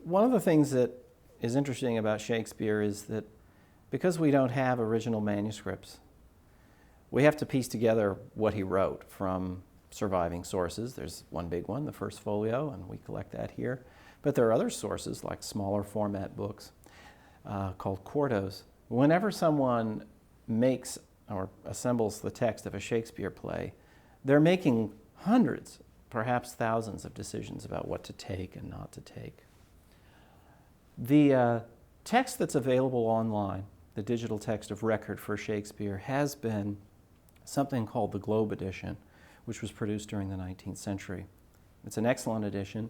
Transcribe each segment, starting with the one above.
one of the things that is interesting about Shakespeare is that because we don't have original manuscripts, we have to piece together what he wrote from surviving sources. There's one big one, the First Folio, and we collect that here. But there are other sources, like smaller format books called quartos. Whenever someone makes or assembles the text of a Shakespeare play, they're making hundreds, perhaps thousands of decisions about what to take and not to take. The text that's available online, the digital text of record for Shakespeare, has been something called the Globe edition, which was produced during the 19th century. It's an excellent edition,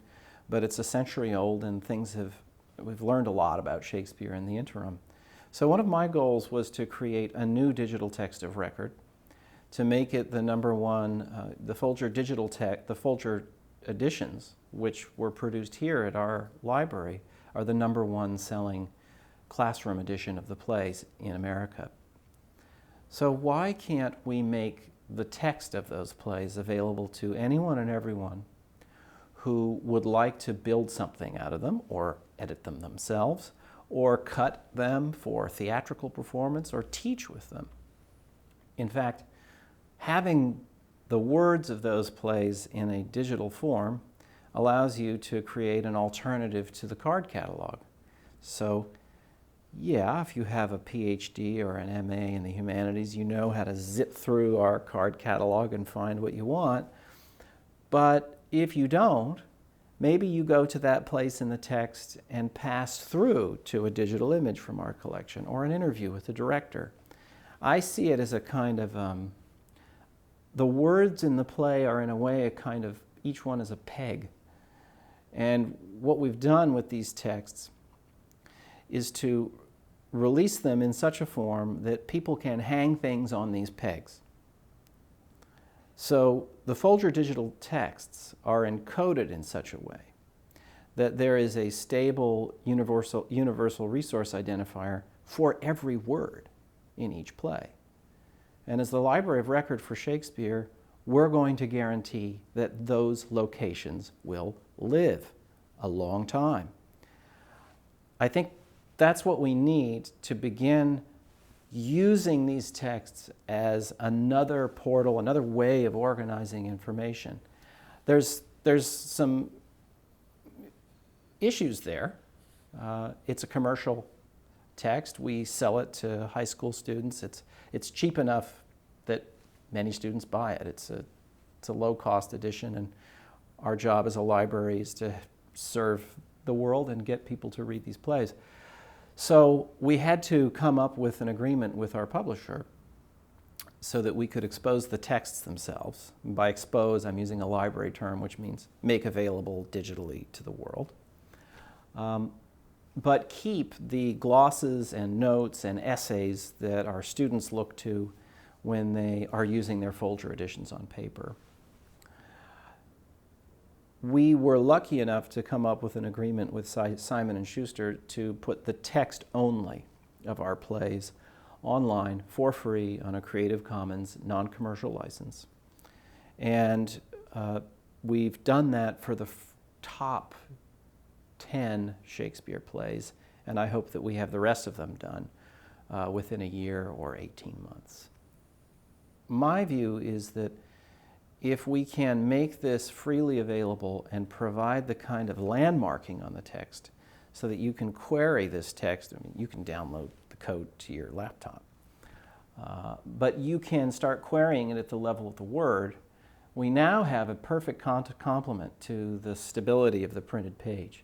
but it's a century old and we've learned a lot about Shakespeare in the interim. So one of my goals was to create a new digital text of record, to make it the number one, the Folger digital text, the Folger editions, which were produced here at our library, are the number one selling classroom edition of the plays in America. So why can't we make the text of those plays available to anyone and everyone who would like to build something out of them, or edit them themselves, or cut them for theatrical performance, or teach with them? In fact, having the words of those plays in a digital form allows you to create an alternative to the card catalog. So yeah, if you have a PhD or an MA in the humanities, you know how to zip through our card catalog and find what you want. But if you don't, maybe you go to that place in the text and pass through to a digital image from our collection, or an interview with the director. I see it as a kind of, the words in the play are in a way a kind of, each one is a peg. And what we've done with these texts is to release them in such a form that people can hang things on these pegs. So the Folger digital texts are encoded in such a way that there is a stable universal resource identifier for every word in each play. And as the Library of Record for Shakespeare, we're going to guarantee that those locations will live a long time. I think that's what we need to begin using these texts as another portal, another way of organizing information. There's some issues there. It's a commercial text. We sell it to high school students. It's cheap enough that many students buy it. It's a low-cost edition, and our job as a library is to serve the world and get people to read these plays. So we had to come up with an agreement with our publisher so that we could expose the texts themselves. And by expose, I'm using a library term, which means make available digitally to the world. But keep the glosses and notes and essays that our students look to when they are using their Folger editions on paper. We were lucky enough to come up with an agreement with Simon & Schuster to put the text only of our plays online for free on a Creative Commons non-commercial license. And we've done that for the top 10 Shakespeare plays, and I hope that we have the rest of them done within a year or 18 months. My view is that if we can make this freely available and provide the kind of landmarking on the text so that you can query this text, I mean, you can download the code to your laptop, but you can start querying it at the level of the word, we now have a perfect complement to the stability of the printed page.